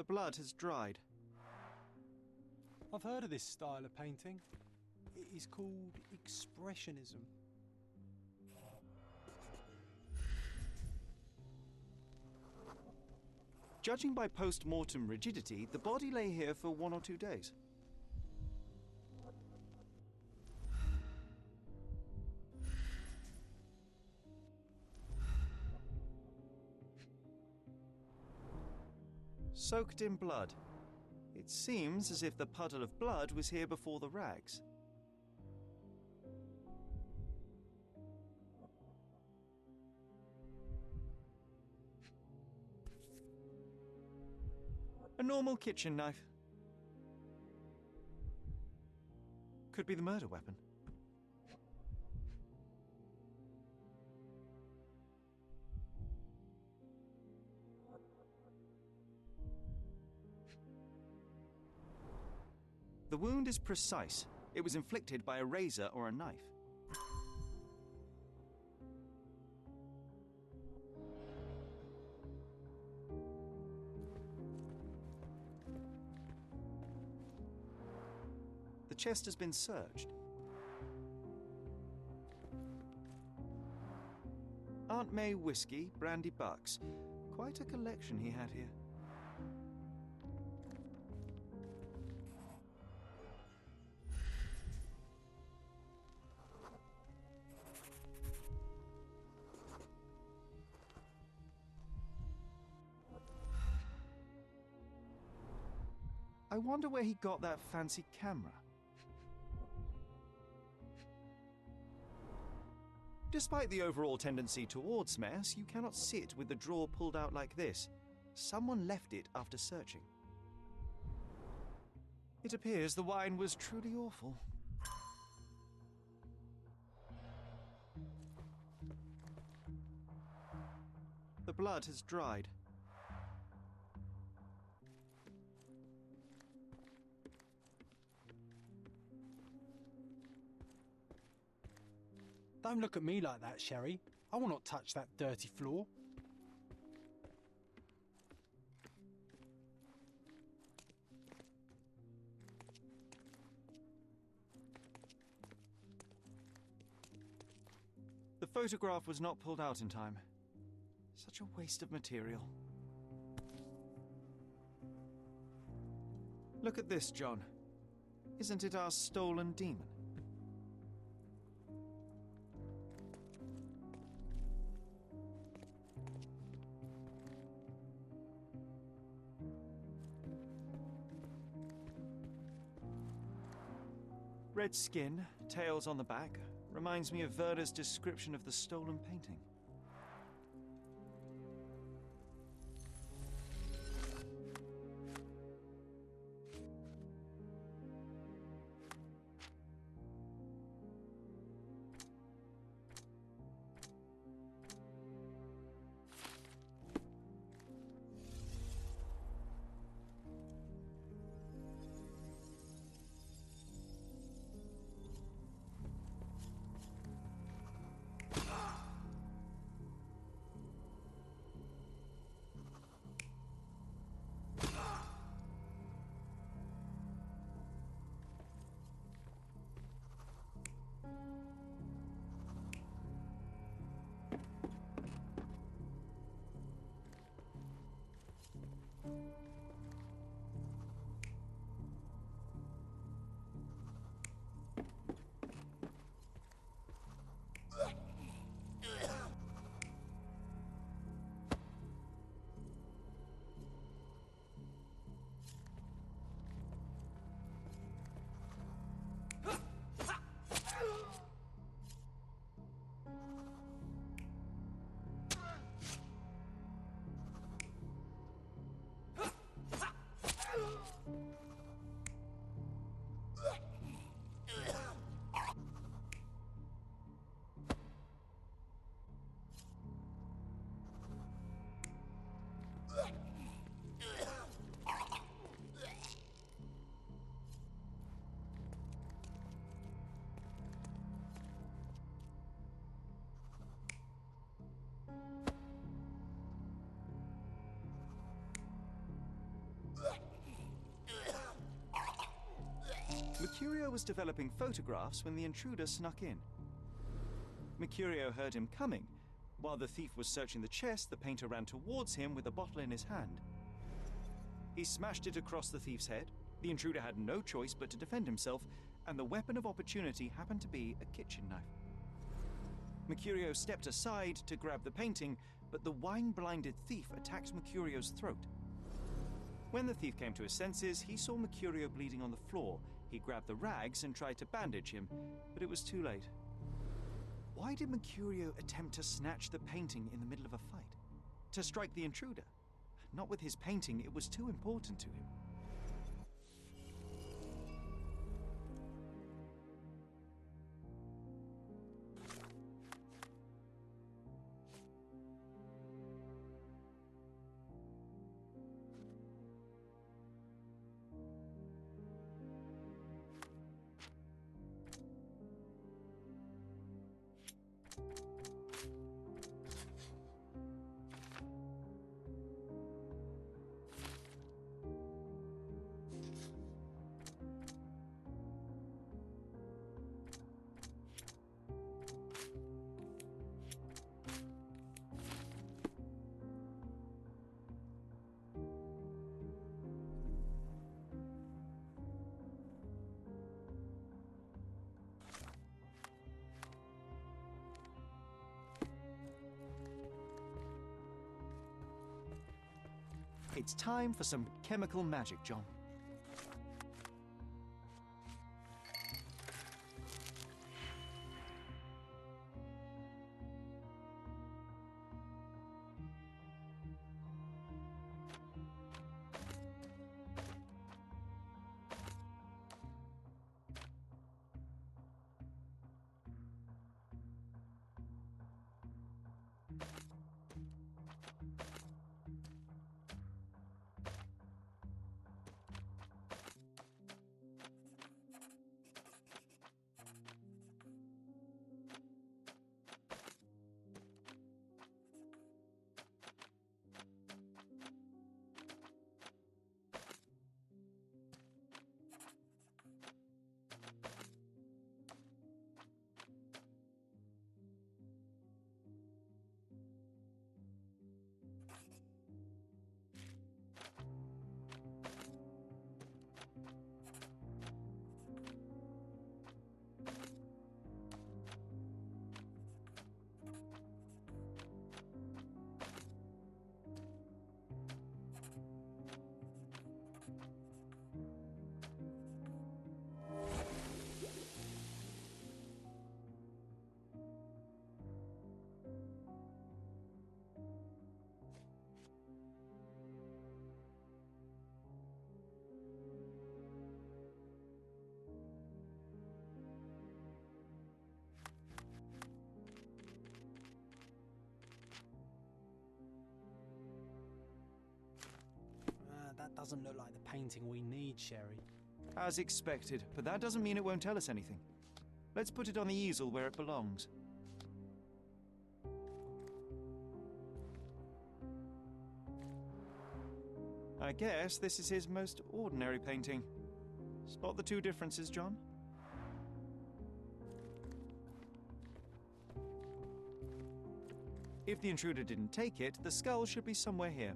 The blood has dried. I've heard of this style of painting. It is called expressionism. Judging by post-mortem rigidity, the body lay here for 1 or 2 days. Soaked in blood. It seems as if the puddle of blood was here before the rags. A normal kitchen knife. Could be the murder weapon. The wound is precise. It was inflicted by a razor or a knife. The chest has been searched. Aunt May whiskey, brandy bucks. Quite a collection he had here. I wonder where he got that fancy camera. Despite the overall tendency towards mess, you cannot sit with the drawer pulled out like this. Someone left it after searching. It appears the wine was truly awful. The blood has dried. Don't look at me like that, Sherry. I will not touch that dirty floor. The photograph was not pulled out in time. Such a waste of material. Look at this, John. Isn't it our stolen demon? Red skin, tails on the back, reminds me of Werder's description of the stolen painting. Mercurio was developing photographs when the intruder snuck in. Mercurio heard him coming. While the thief was searching the chest, the painter ran towards him with a bottle in his hand. He smashed it across the thief's head. The intruder had no choice but to defend himself, and the weapon of opportunity happened to be a kitchen knife. Mercurio stepped aside to grab the painting, but the wine-blinded thief attacked Mercurio's throat. When the thief came to his senses, he saw Mercurio bleeding on the floor. He grabbed the rags and tried to bandage him, but it was too late. Why did Mercurio attempt to snatch the painting in the middle of a fight? To strike the intruder? Not with his painting, it was too important to him. It's time for some chemical magic, John. That doesn't look like the painting we need, Sherry. As expected, but that doesn't mean it won't tell us anything. Let's put it on the easel where it belongs. I guess this is his most ordinary painting. Spot the two differences, John? If the intruder didn't take it, the skull should be somewhere here.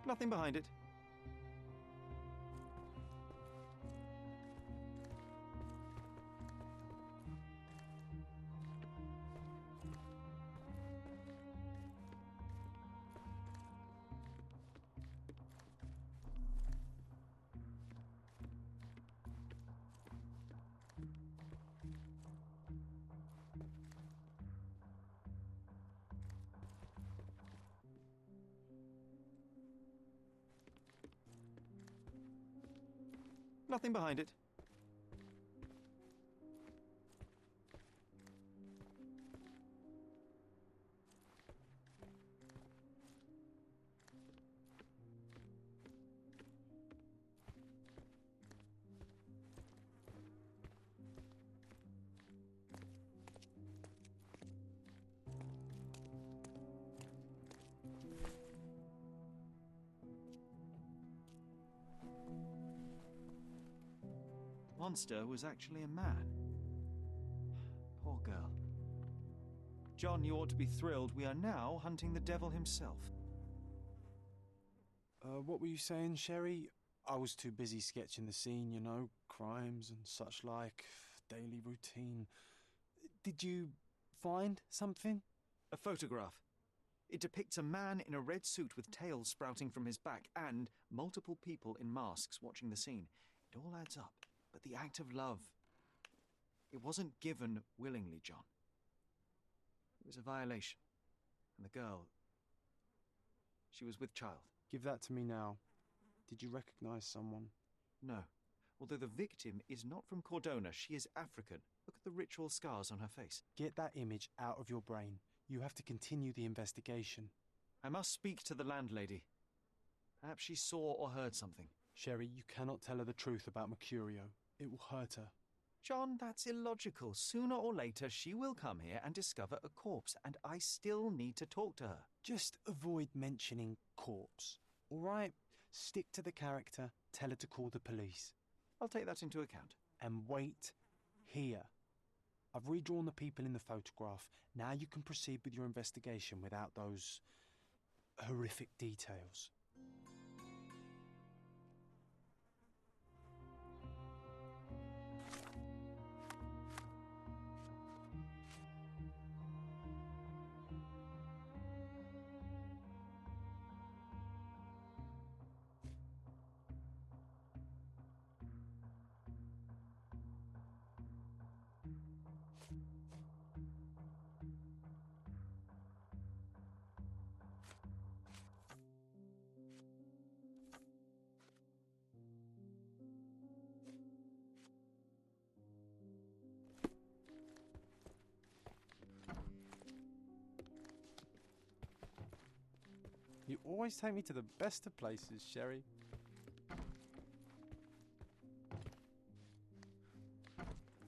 Nothing behind it. Nothing behind it. monster was actually a man. Poor girl. John, you ought to be thrilled. We are now hunting the devil himself. What were you saying, Sherry? I was too busy sketching the scene, you know, crimes and such like, daily routine. Did you find something? A photograph. It depicts a man in a red suit with tails sprouting from his back and multiple people in masks watching the scene. It all adds up. But the act of love, it wasn't given willingly, John. It was a violation. And the girl, she was with child. Give that to me now. Did you recognize someone? No. Although the victim is not from Cordona, she is African. Look at the ritual scars on her face. Get that image out of your brain. You have to continue the investigation. I must speak to the landlady. Perhaps she saw or heard something. Sherry, you cannot tell her the truth about Mercurio. It will hurt her. John, that's illogical. Sooner or later, she will come here and discover a corpse, and I still need to talk to her. Just avoid mentioning corpse, all right? Stick to the character, tell her to call the police. I'll take that into account. And wait here. I've redrawn the people in the photograph. Now you can proceed with your investigation without those horrific details. You always take me to the best of places, Sherry.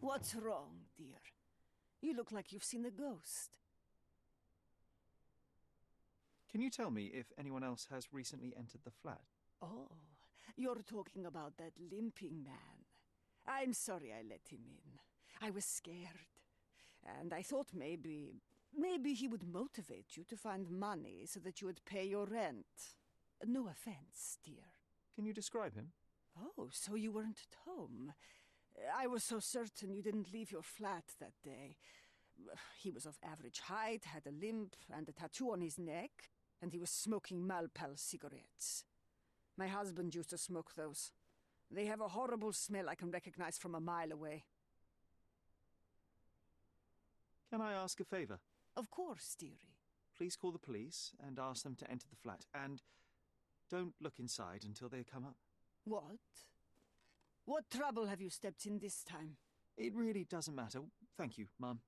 What's wrong, dear? You look like you've seen a ghost. Can you tell me if anyone else has recently entered the flat? Oh, you're talking about that limping man. I'm sorry I let him in. I was scared. And I thought maybe he would motivate you to find money so that you would pay your rent. No offense, dear. Can you describe him? Oh, so you weren't at home. I was so certain you didn't leave your flat that day. He was of average height, had a limp and a tattoo on his neck, and he was smoking Malpal cigarettes. My husband used to smoke those. They have a horrible smell I can recognize from a mile away. Can I ask a favor? Of course, dearie. Please call the police and ask them to enter the flat. And don't look inside until they come up. What? What trouble have you stepped in this time? It really doesn't matter. Thank you, Mum.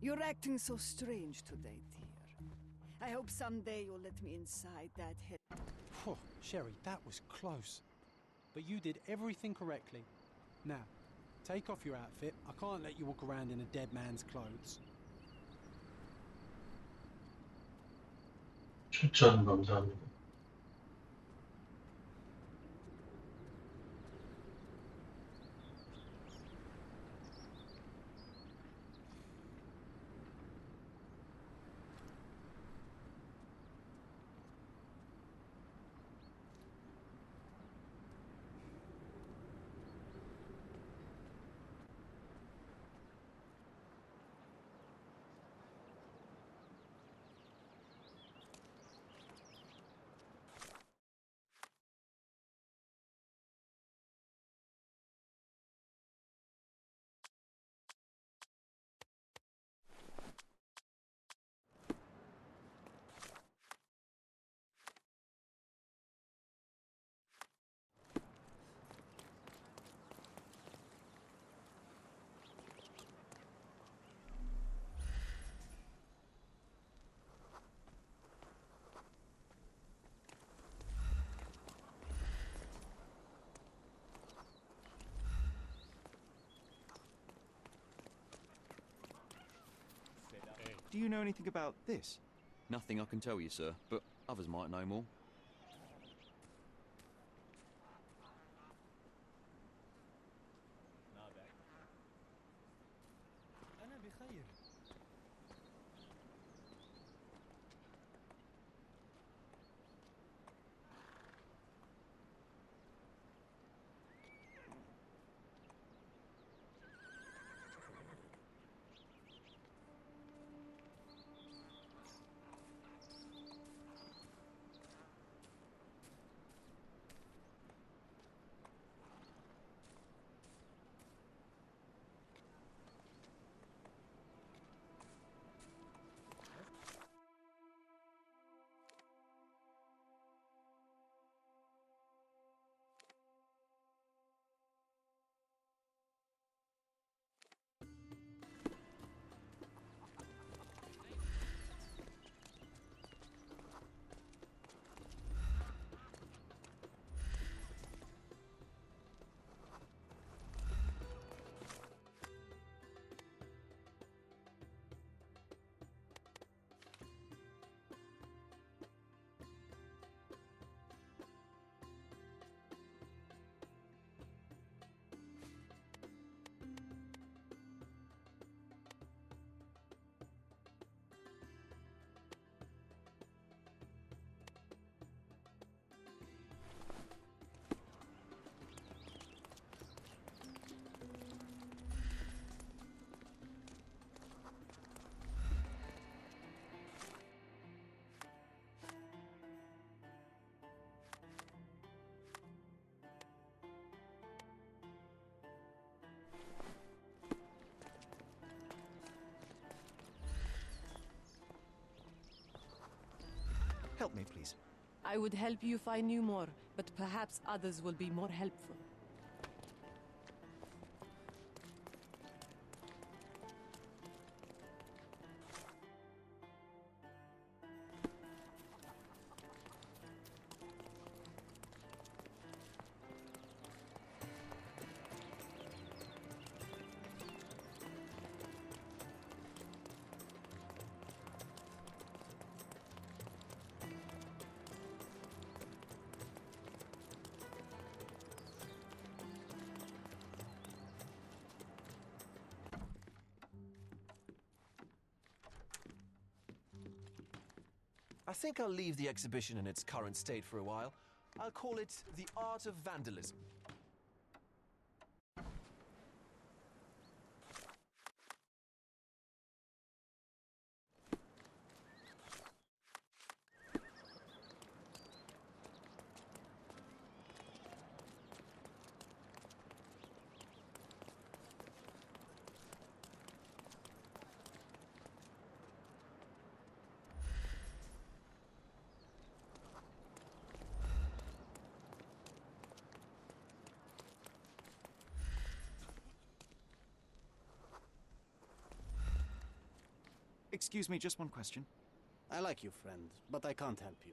You're acting so strange today, dear. I hope someday you'll let me inside that head. Phew, Sherry, that was close. But you did everything correctly. Now, take off your outfit. I can't let you walk around in a dead man's clothes. 추천 감사합니다. Do you know anything about this? Nothing I can tell you, sir, but others might know more. Help me, please. I would help you if I knew more, but perhaps others will be more helpful. I think I'll leave the exhibition in its current state for a while. I'll call it The Art of Vandalism. Excuse me, just one question. I like you, friend, but I can't help you.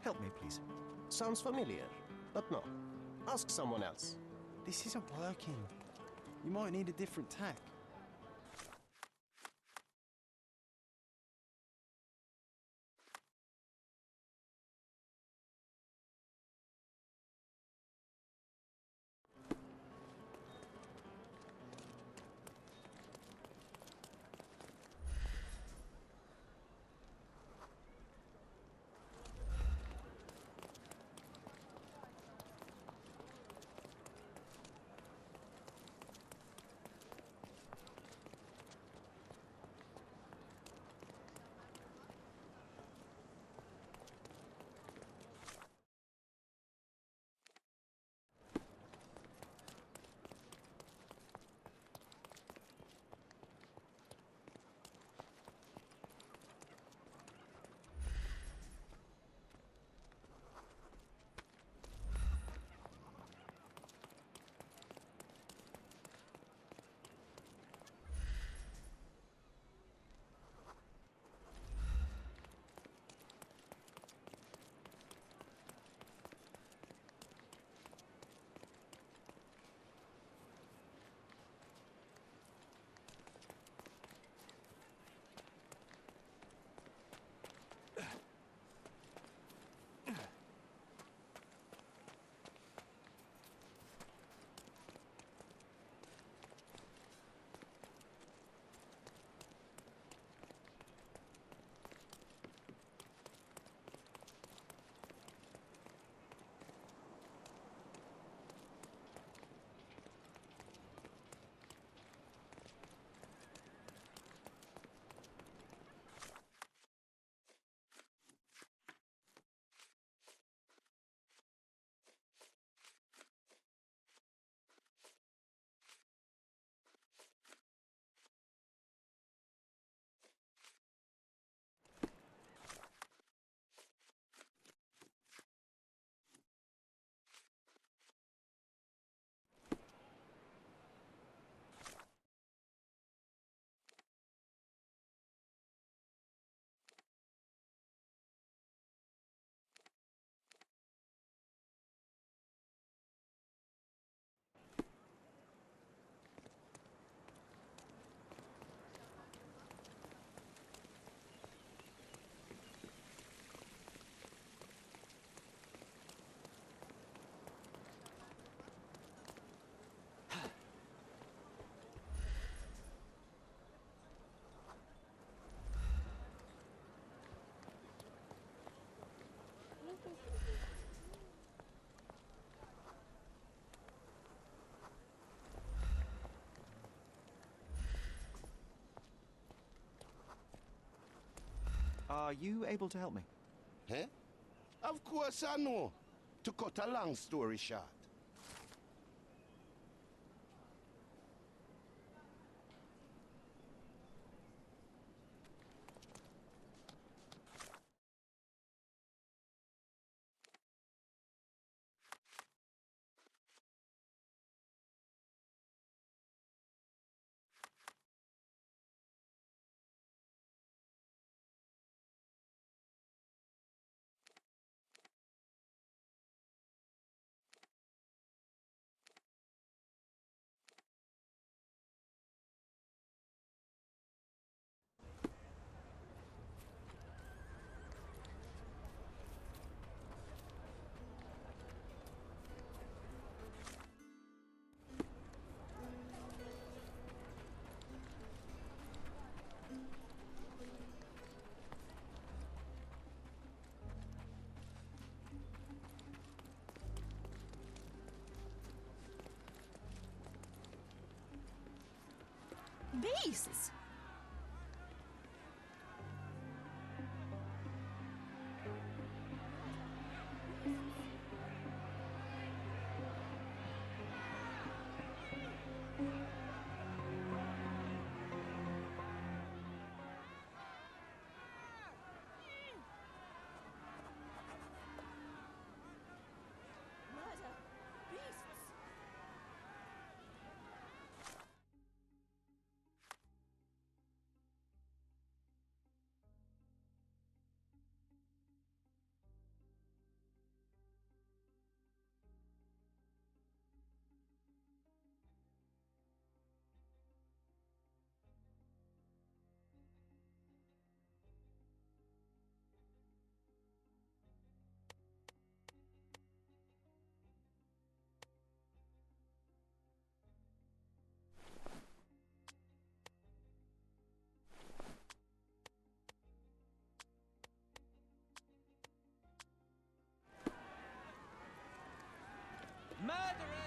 Help me, please. Sounds familiar, but no. Ask someone else. This isn't working. You might need a different tack. Are you able to help me? Eh? Of course I know. To cut a long story short. Beasts!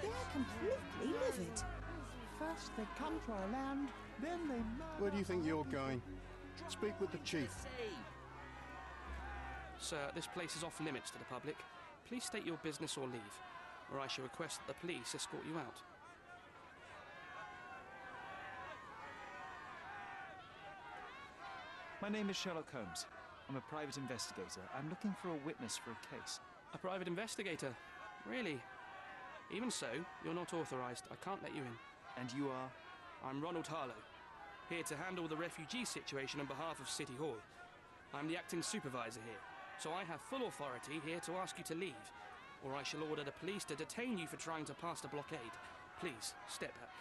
They're completely livid. First they come to our land, then they murder. Where do you think you're going? Speak with the chief. Sir, this place is off limits to the public. Please state your business or leave, or I shall request that the police escort you out. My name is Sherlock Holmes. I'm a private investigator. I'm looking for a witness for a case. A private investigator? Really? Even so, you're not authorised. I can't let you in. And you are? I'm Ronald Harlow, here to handle the refugee situation on behalf of City Hall. I'm the acting supervisor here, so I have full authority here to ask you to leave, or I shall order the police to detain you for trying to pass the blockade. Please, step back.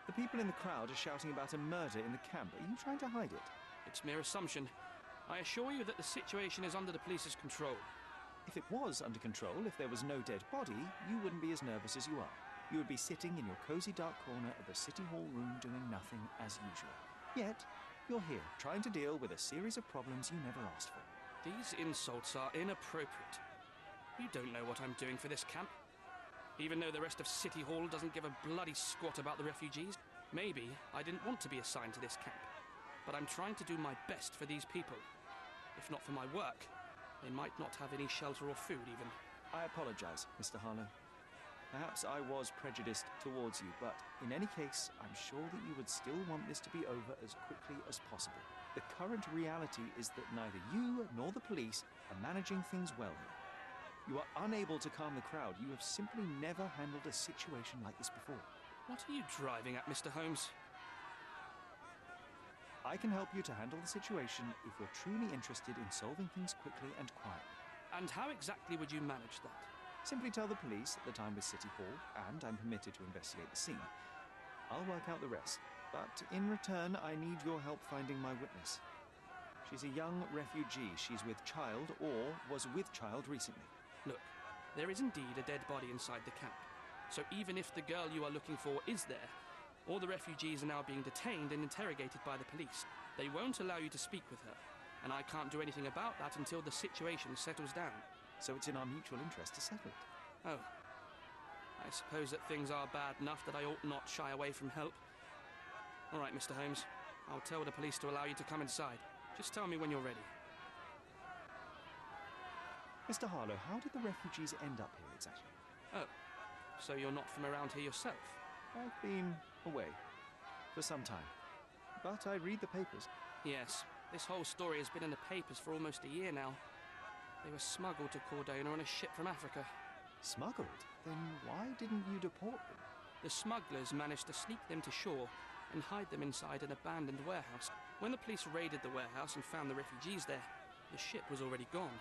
The people in the crowd are shouting about a murder in the camp. Are you trying to hide it? It's mere assumption. I assure you that the situation is under the police's control. If it was under control, if there was no dead body, you wouldn't be as nervous as you are. You would be sitting in your cozy dark corner of the City Hall room doing nothing as usual. Yet, you're here, trying to deal with a series of problems you never asked for. These insults are inappropriate. You don't know what I'm doing for this camp. Even though the rest of City Hall doesn't give a bloody squat about the refugees, maybe I didn't want to be assigned to this camp. but I'm trying to do my best for these people. If not for my work, they might not have any shelter or food even. I apologize, Mr. Harlow. Perhaps I was prejudiced towards you, but in any case, I'm sure that you would still want this to be over as quickly as possible. The current reality is that neither you nor the police are managing things well here. You are unable to calm the crowd. You have simply never handled a situation like this before. What are you driving at, Mr. Holmes? I can help you to handle the situation if you're truly interested in solving things quickly and quietly. And how exactly would you manage that? Simply tell the police that I'm with City Hall and I'm permitted to investigate the scene. I'll work out the rest, but in return I need your help finding my witness. She's a young refugee. She's with child or was with child recently. Look, there is indeed a dead body inside the camp. So even if the girl you are looking for is there, all the refugees are now being detained and interrogated by the police. They won't allow you to speak with her, and I can't do anything about that until the situation settles down. So it's in our mutual interest to settle it. Oh. I suppose that things are bad enough that I ought not shy away from help. All right, Mr. Holmes. I'll tell the police to allow you to come inside. Just tell me when you're ready. Mr. Harlow, how did the refugees end up here exactly? Oh, so you're not from around here yourself? I've been away for some time, but I read the papers. Yes, this whole story has been in the papers for almost a year now. They were smuggled to Cordona on a ship from Africa. Smuggled? Then why didn't you deport them? The smugglers managed to sneak them to shore and hide them inside an abandoned warehouse. When the police raided the warehouse and found the refugees there, the ship was already gone.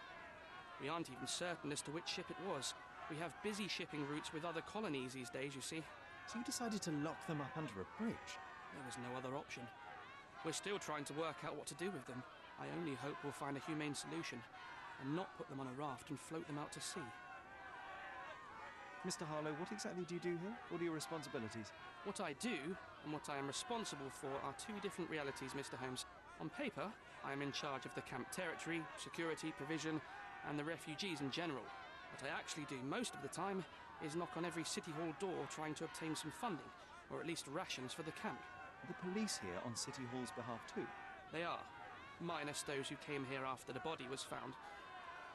We aren't even certain as to which ship it was. We have busy shipping routes with other colonies these days, you see. So you decided to lock them up under a bridge? There was no other option. We're still trying to work out what to do with them. I only hope we'll find a humane solution and not put them on a raft and float them out to sea. Mr. Harlow, what exactly do you do here? What are your responsibilities? What I do and what I am responsible for are two different realities, Mr. Holmes. On paper, I am in charge of the camp territory, security, provision, and the refugees in general. What I actually do most of the time is knock on every City Hall door trying to obtain some funding, or at least rations for the camp. Are the police here on City Hall's behalf too? They are, minus those who came here after the body was found.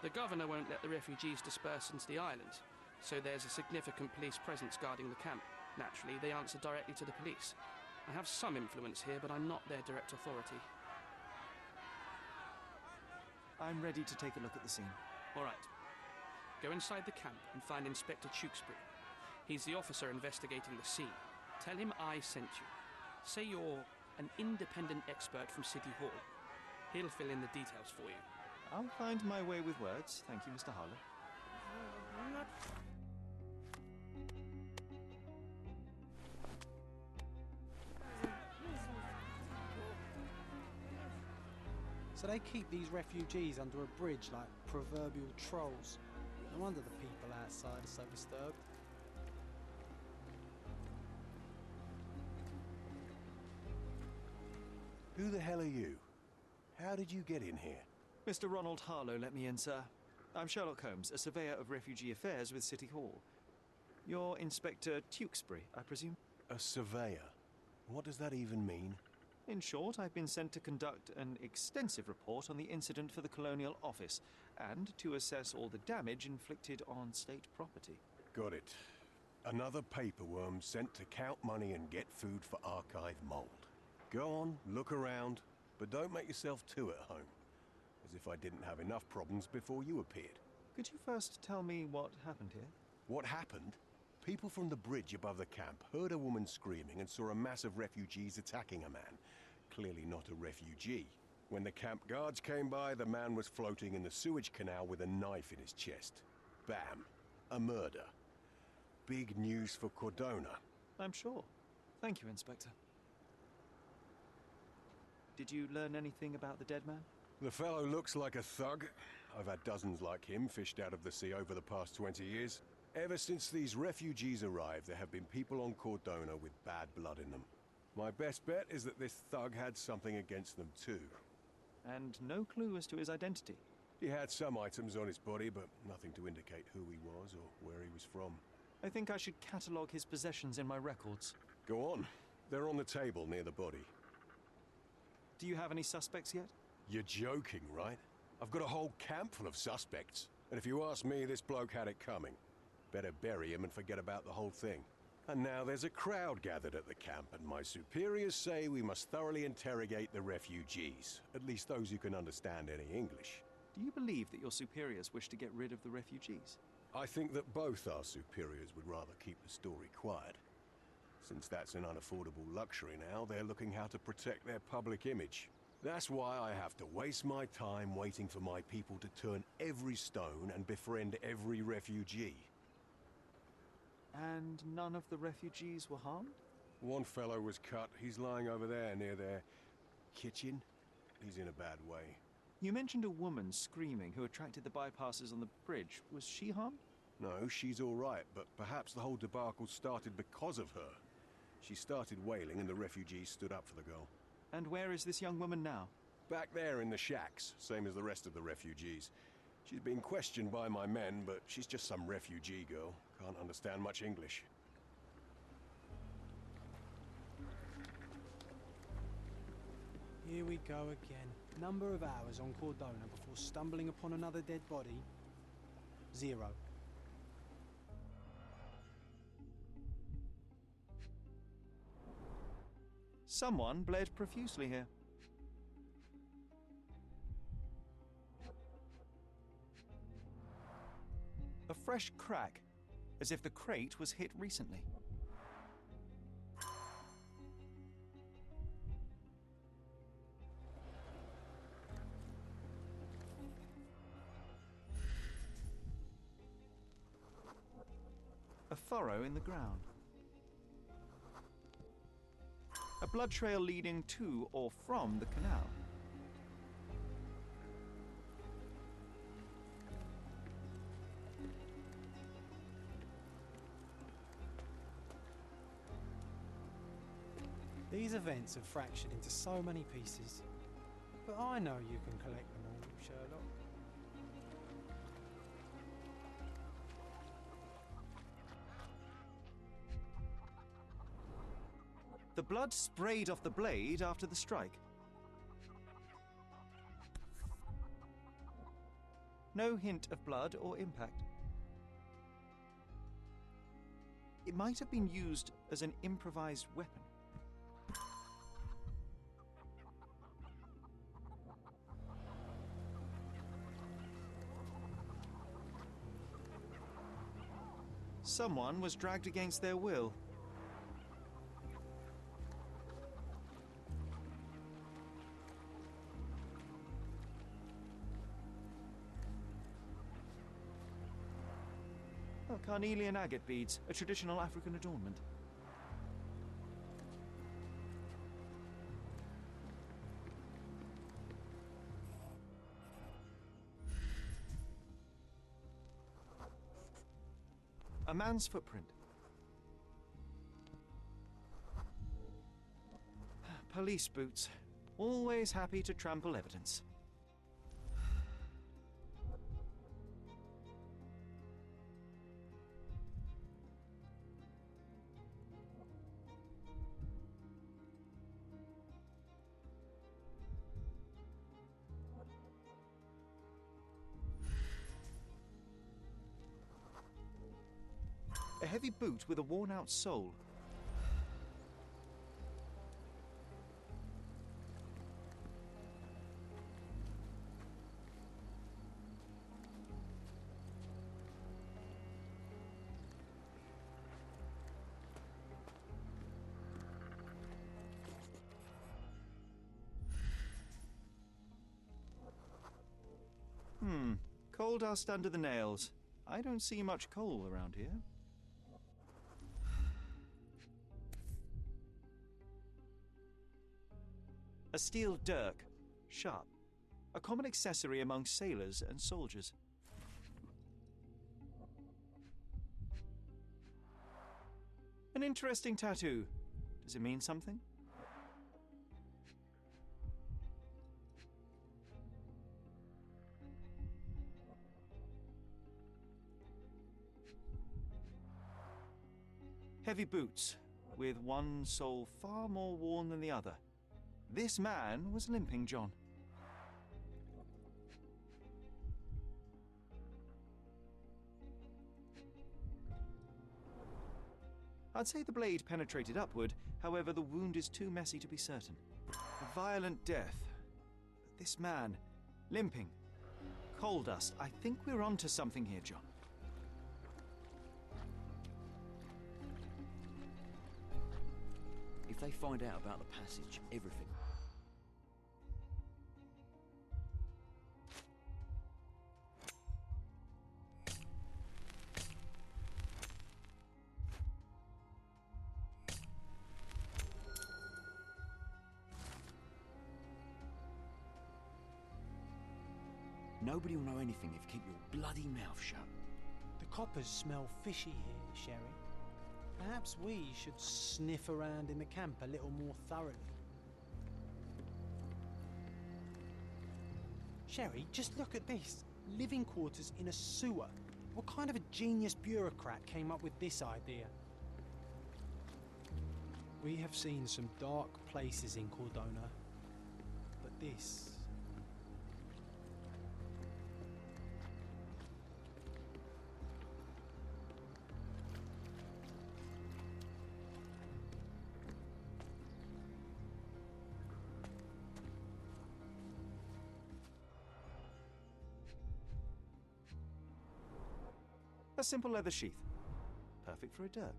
The governor won't let the refugees disperse into the island, so there's a significant police presence guarding the camp. Naturally, they answer directly to the police. I have some influence here, but I'm not their direct authority. I'm ready to take a look at the scene. All right. Go inside the camp and find Inspector Tewkesbury. He's the officer investigating the scene. Tell him I sent you. Say you're an independent expert from City Hall. He'll fill in the details for you. I'll find my way with words. Thank you, Mr. Harlow. So they keep these refugees under a bridge like proverbial trolls. No wonder the people outside are so disturbed. Who the hell are you? How did you get in here? Mr. Ronald Harlow let me in, sir. I'm Sherlock Holmes, a surveyor of refugee affairs with City Hall. You're Inspector Tewkesbury, I presume? A surveyor? What does that even mean? In short, I've been sent to conduct an extensive report on the incident for the Colonial Office and to assess all the damage inflicted on state property. Got it. Another paperworm sent to count money and get food for archive mold. Go on, look around, but don't make yourself too at home. As if I didn't have enough problems before you appeared. Could you first tell me what happened here? What happened? People from the bridge above the camp heard a woman screaming and saw a mass of refugees attacking a man. Clearly not a refugee. When the camp guards came by, the man was floating in the sewage canal with a knife in his chest. Bam. A murder. Big news for Cordona. I'm sure. Thank you, Inspector. Did you learn anything about the dead man? The fellow looks like a thug. I've had dozens like him fished out of the sea over the past 20 years. Ever since these refugees arrived, there have been people on Cordona with bad blood in them. My best bet is that this thug had something against them too. And no clue as to his identity? He had some items on his body, but nothing to indicate who he was or where he was from. I think I should catalogue his possessions in my records. Go on. They're on the table near the body. Do you have any suspects yet? You're joking, right? I've got a whole camp full of suspects. And if you ask me, this bloke had it coming. Better bury him and forget about the whole thing. And now there's a crowd gathered at the camp, and my superiors say we must thoroughly interrogate the refugees. At least those who can understand any English. Do you believe that your superiors wish to get rid of the refugees? I think that both our superiors would rather keep the story quiet. Since that's an unaffordable luxury now, they're looking how to protect their public image. That's why I have to waste my time waiting for my people to turn every stone and befriend every refugee. And none of the refugees were harmed? One fellow was cut. He's lying over there near their kitchen. He's in a bad way. You mentioned a woman screaming who attracted the bypassers on the bridge. Was she harmed? No, she's all right, but perhaps the whole debacle started because of her. She started wailing and the refugees stood up for the girl. And where is this young woman now? Back there in the shacks, same as the rest of the refugees. She's being questioned by my men, but she's just some refugee girl. Can't understand much English. Here we go again. Number of hours on Cordona before stumbling upon another dead body? 0. Someone bled profusely here. A fresh crack, as if the crate was hit recently. A furrow in the ground. A blood trail leading to or from the canal. These events have fractured into so many pieces. But I know you can collect them all, Sherlock. The blood sprayed off the blade after the strike. No hint of blood or impact. It might have been used as an improvised weapon. Someone was dragged against their will. Oh, carnelian agate beads, a traditional African adornment. A man's footprint. Police boots. Always happy to trample evidence. A heavy boot with a worn-out sole. Coal dust under the nails. I don't see much coal around here. A steel dirk, sharp, a common accessory among sailors and soldiers. An interesting tattoo. Does it mean something? Heavy boots, with one sole far more worn than the other. This man was limping John. I'd say the blade penetrated upward, however, the wound is too messy to be certain. A violent death. But this man, limping, coal dust. I think we're onto something here, John. If they find out about the passage, everything. Nobody will know anything if you keep your bloody mouth shut. The coppers smell fishy here, Sherry. Perhaps we should sniff around in the camp a little more thoroughly. Sherry, just look at this. Living quarters in a sewer. What kind of a genius bureaucrat came up with this idea? We have seen some dark places in Cordona, but this... A simple leather sheath. Perfect for a dirk.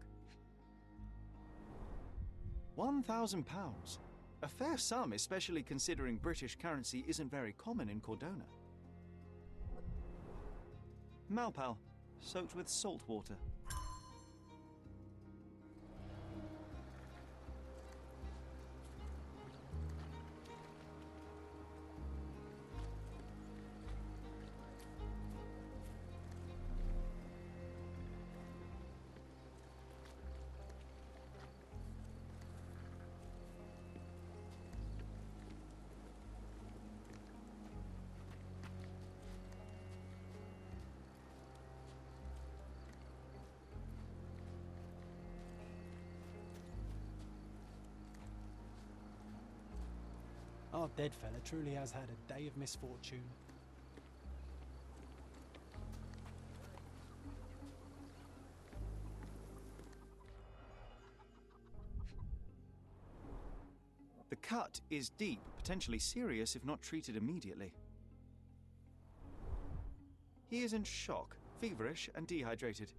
£1,000. A fair sum, especially considering British currency isn't very common in Cordona. Malpal, soaked with salt water. Our dead fella truly has had a day of misfortune. The cut is deep, potentially serious if not treated immediately. He is in shock, feverish and dehydrated.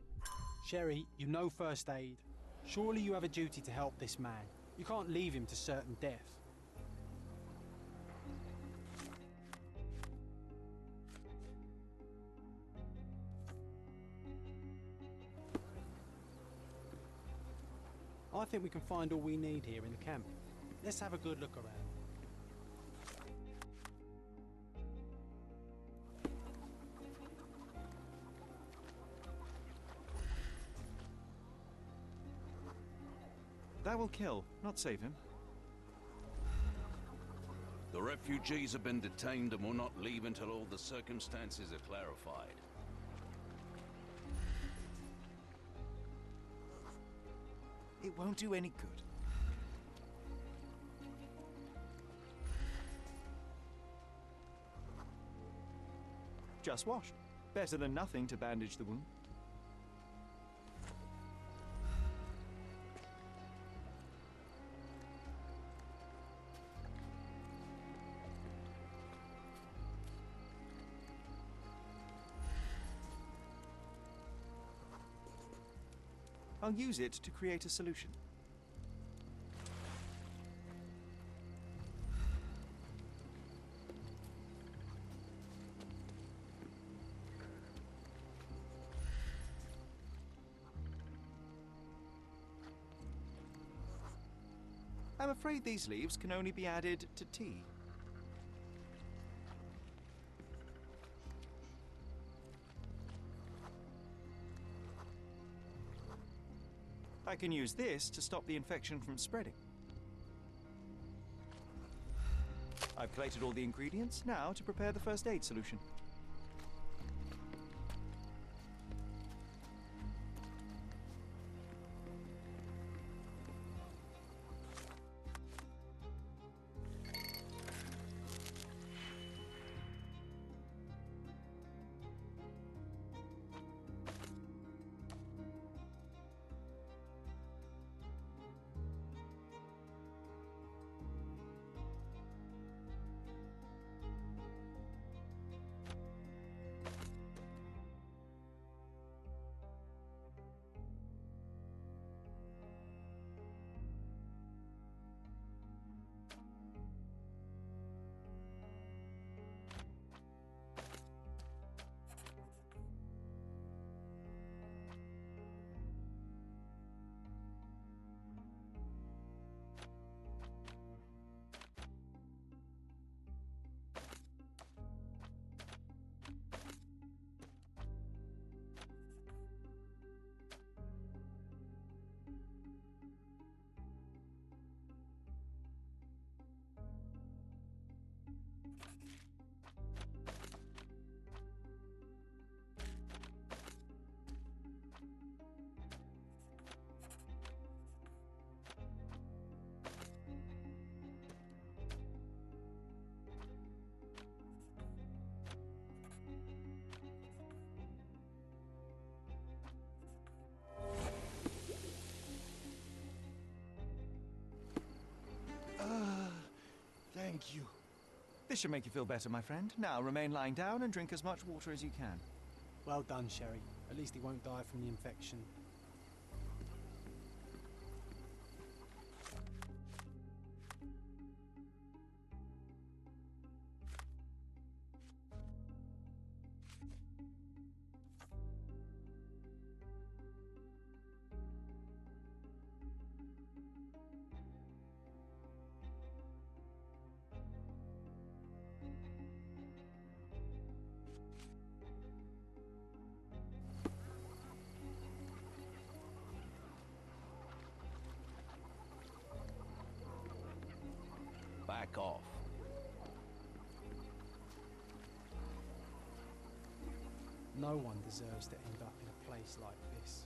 Sherry, you know first aid. Surely you have a duty to help this man. You can't leave him to certain death. I think we can find all we need here in the camp. Let's have a good look around. That will kill, not save him. The refugees have been detained and will not leave until all the circumstances are clarified. It won't do any good. Just washed. Better than nothing to bandage the wound. I'll use it to create a solution. I'm afraid these leaves can only be added to tea. I can use this to stop the infection from spreading. I've collated all the ingredients, now to prepare the first aid solution. Thank you. This should make you feel better, my friend. Now remain lying down and drink as much water as you can. Well done, Sherry. At least he won't die from the infection. Back off. No one deserves to end up in a place like this.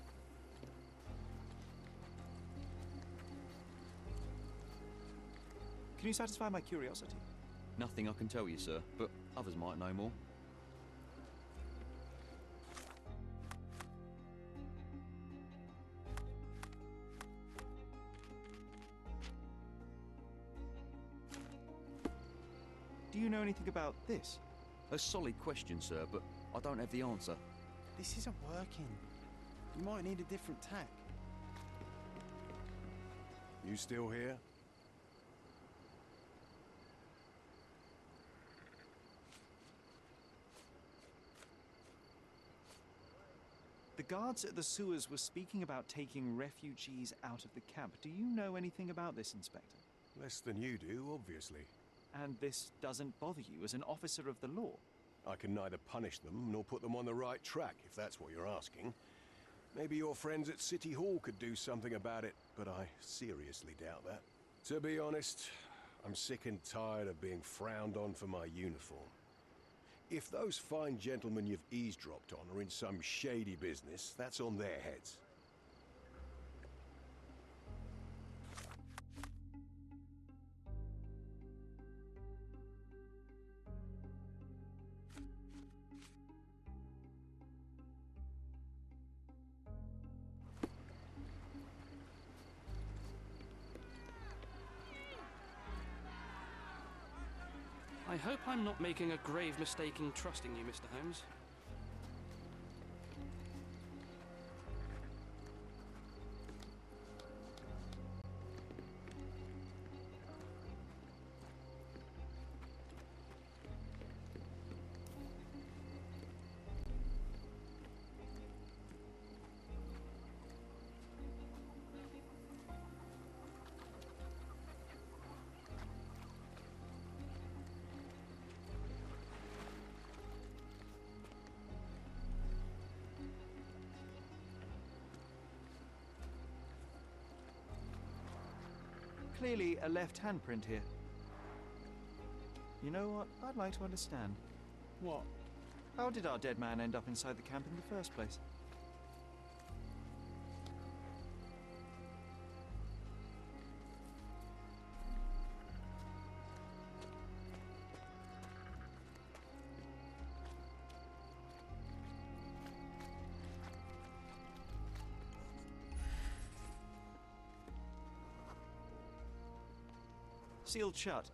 Can you satisfy my curiosity? Nothing I can tell you, sir, but others might know more. Do you know anything about this? A solid question, sir, but I don't have the answer. This isn't working. You might need a different tack. You still here? The guards at the sewers were speaking about taking refugees out of the camp. Do you know anything about this, Inspector? Less than you do, obviously. And this doesn't bother you as an officer of the law? I can neither punish them nor put them on the right track, if that's what you're asking. Maybe your friends at City Hall could do something about it, but I seriously doubt that. To be honest, I'm sick and tired of being frowned on for my uniform. If those fine gentlemen you've eavesdropped on are in some shady business, that's on their heads. I hope I'm not making a grave mistake in trusting you, Mr. Holmes. Clearly a left handprint here. You know what? I'd like to understand. What? How did our dead man end up inside the camp in the first place? Sealed shut.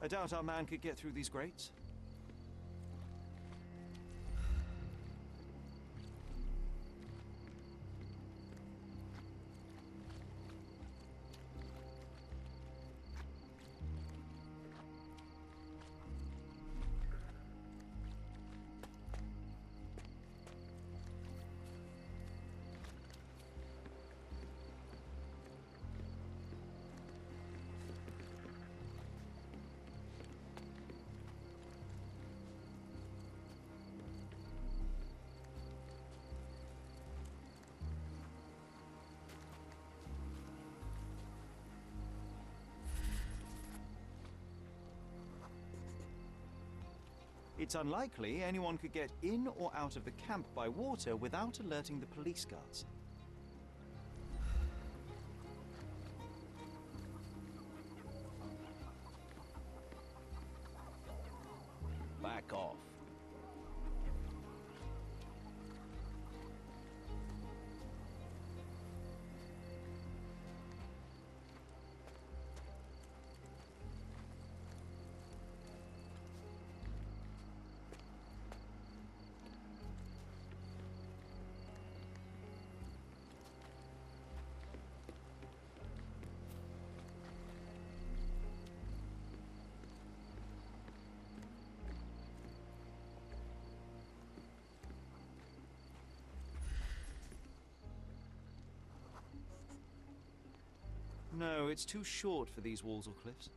I doubt our man could get through these grates. It's unlikely anyone could get in or out of the camp by water without alerting the police guards. Back off. No, it's too short for these walls or cliffs.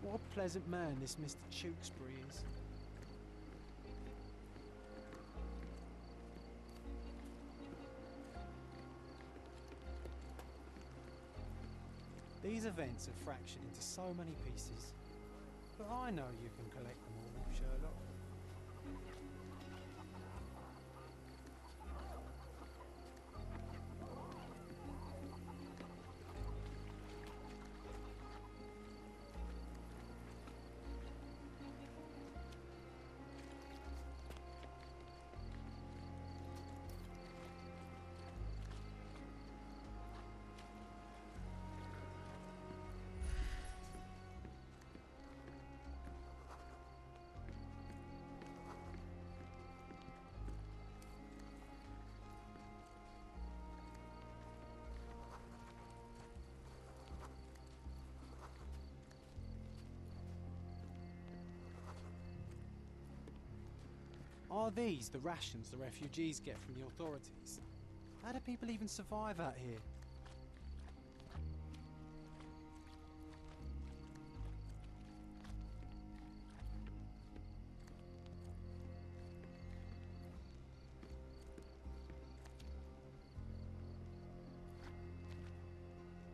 What a pleasant man this Mr. Tewkesbury is. These events are fractured into so many pieces, but I know you can collect them all, Sherlock. Are these the rations the refugees get from the authorities? How do people even survive out here?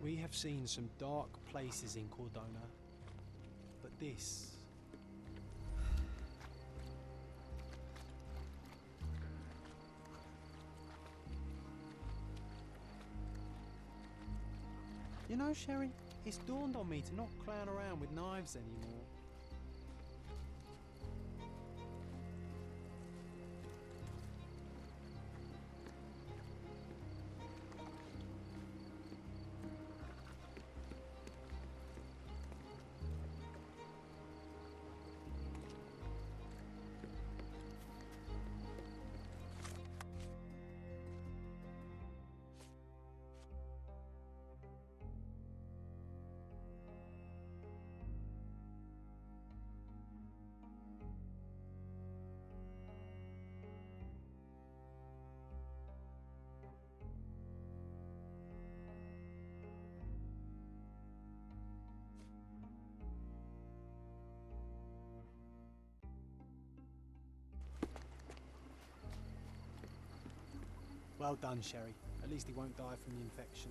We have seen some dark places in Cordona, but this... You know, Sherry, it's dawned on me to not clown around with knives anymore. Well done, Sherry. At least he won't die from the infection.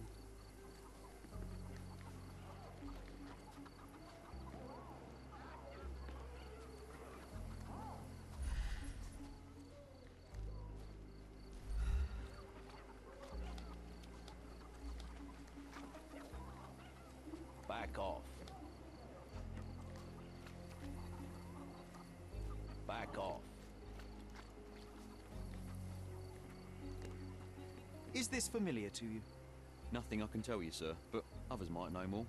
Back off. Back off. Is this familiar to you? Nothing I can tell you, sir, but others might know more.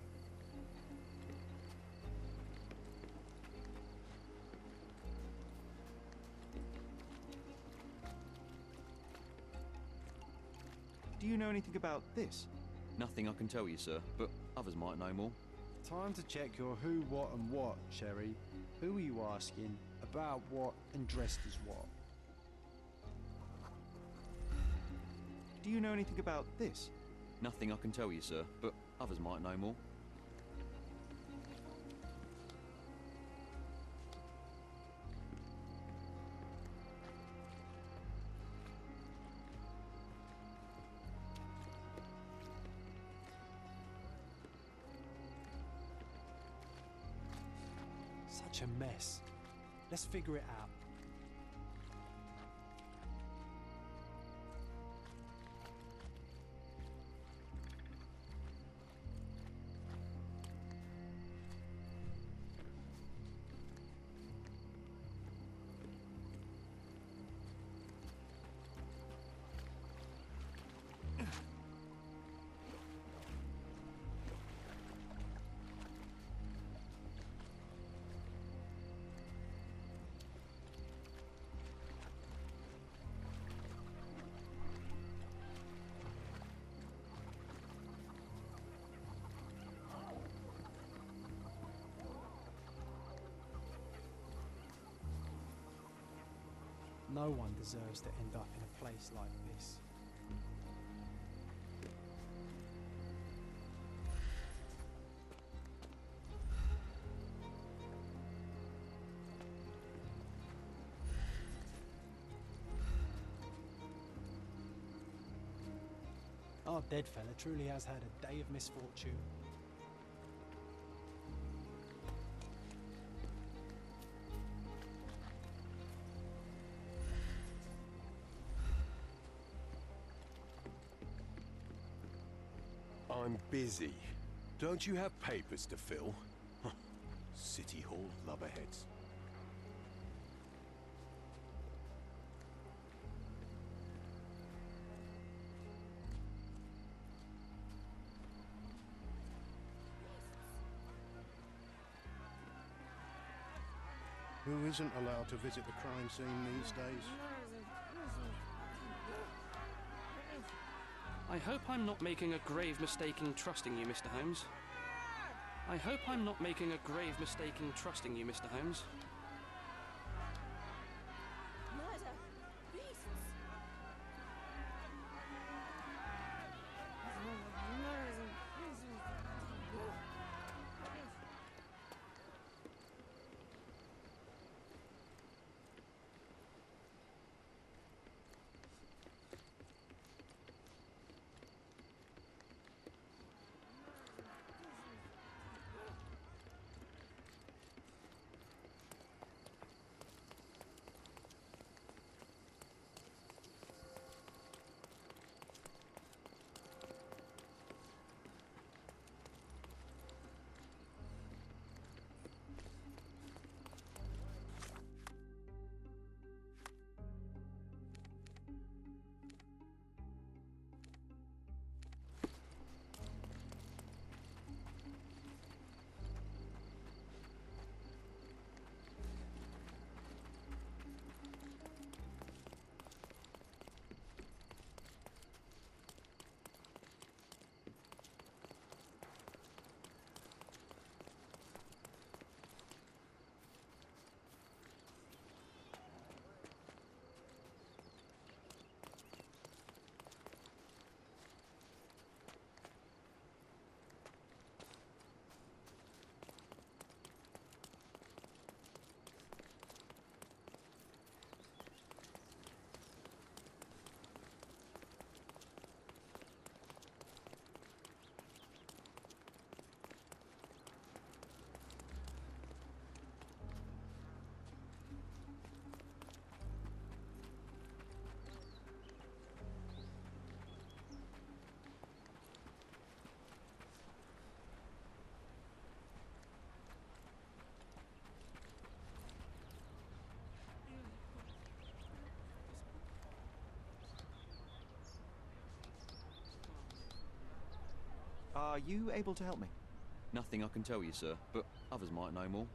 Do you know anything about this? Nothing I can tell you, sir, but others might know more. Time to check your who, what and what, Sherry. Who are you asking, about what and dressed as what? Do you know anything about this? Nothing I can tell you, sir, but others might know more. Such a mess. Let's figure it out. No one deserves to end up in a place like this. Our dead fella truly has had a day of misfortune. I'm busy. Don't you have papers to fill? City Hall lubberheads. Who isn't allowed to visit the crime scene these days? I hope I'm not making a grave mistake in trusting you, Mr. Holmes. I hope I'm not making a grave mistake in trusting you, Mr. Holmes. Are you able to help me? Nothing I can tell you, sir, but others might know more.